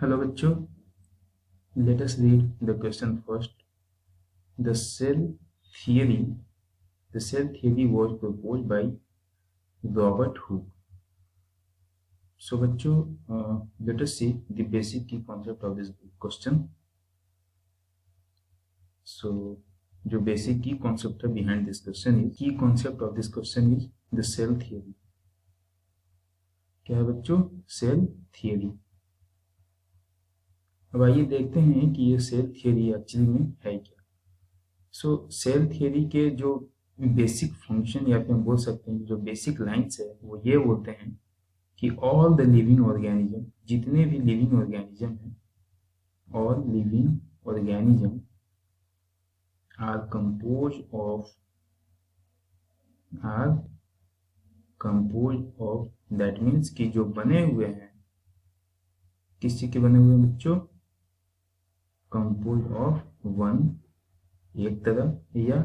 Hello बच्चों, let us read the question first. The cell theory was proposed by Robert Hooke. So बच्चों, let us see the basic key concept of this question. So जो basic key concept है behind this question is, key concept of this question is the cell theory. क्या है बच्चों? Cell theory. अब आइए देखते हैं कि ये सेल थियरी एक्चुअली में है क्या. सो सेल थियरी के जो बेसिक फंक्शन या फिर हम बोल सकते हैं जो बेसिक लाइंस है वो ये बोलते हैं कि ऑल द लिविंग ऑर्गेनिज्म, जितने भी लिविंग ऑर्गेनिज्म हैं, all living organism are compose of that means कि जो बने हुए हैं, किसी के बने हुए हैं बच्चों? कंपोज ऑफ वन, एक तरह या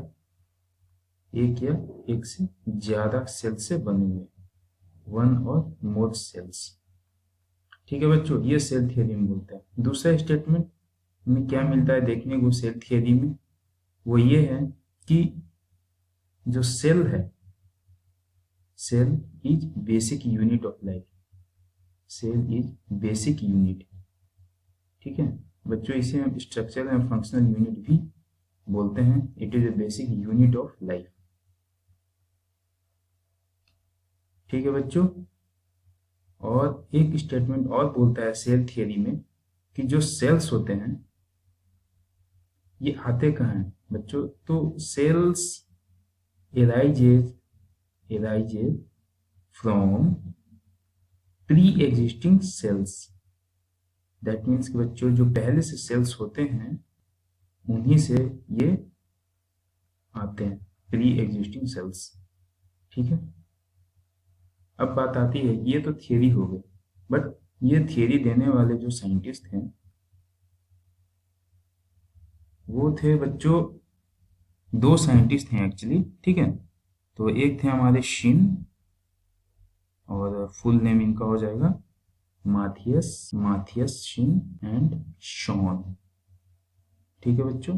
एक से ज्यादा सेल से बने हुए, वन और मोर सेल्स. ठीक है बच्चों, ये सेल थियरी में बोलता है. दूसरा स्टेटमेंट में क्या मिलता है देखने को सेल थियरी में, वो ये है कि जो सेल है, cell is basic unit of life. Cell is basic unit. ठीक है बच्चों, इसे हम स्ट्रक्चरल एंड फंक्शनल यूनिट भी बोलते हैं. It is a basic unit of life. ठीक है बच्चों, और एक स्टेटमेंट और बोलता है सेल थियरी में कि जो सेल्स होते हैं ये आते कहाँ हैं बच्चों? तो cells arises from pre existing cells. That means कि बच्चों जो पहले से सेल्स होते हैं उन्हीं से ये आते हैं, प्री एग्जिस्टिंग सेल्स. ठीक है, अब बात आती है, ये तो थियरी हो गई, बट ये थियरी देने वाले जो साइंटिस्ट हैं वो थे बच्चों, दो साइंटिस्ट हैं एक्चुअली. ठीक है, तो एक थे हमारे शिन, और फुल नेम इनका हो जाएगा माथियस शिन एंड शॉन. ठीक है बच्चों,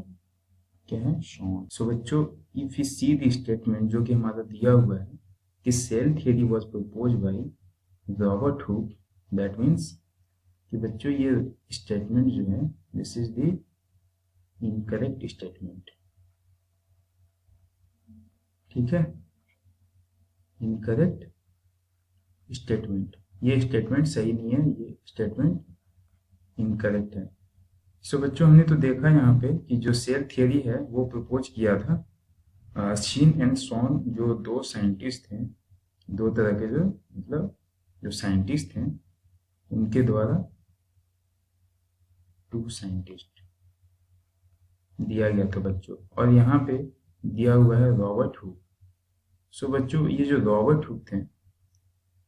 क्या है? शॉन. सो बच्चों, if you see the statement जो कि हमारा दिया हुआ है कि cell theory was proposed by Robert Hooke, that means कि बच्चों ये स्टेटमेंट जो है this is the incorrect statement. ठीक है, इनकरेक्ट स्टेटमेंट. ये स्टेटमेंट सही नहीं है, ये स्टेटमेंट इनकरेक्ट है. सो बच्चों, हमने तो देखा यहाँ पे कि जो सेल थियरी है वो प्रपोज किया था शिन एंड शॉन, जो दो साइंटिस्ट थे, दो तरह के जो मतलब जो साइंटिस्ट हैं उनके द्वारा, टू साइंटिस्ट दिया गया था बच्चों. और यहाँ पे दिया हुआ है रॉबर्ट हुक. सो बच्चों, ये जो रॉबर्ट हुक थे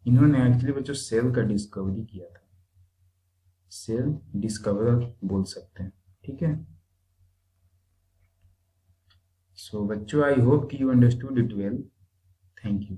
इन्होंने एक्चुअली बच्चों सेल का डिस्कवरी किया था. सेल डिस्कवरर बोल सकते हैं. ठीक है. सो बच्चों, आई होप कि you understood it well. Thank you.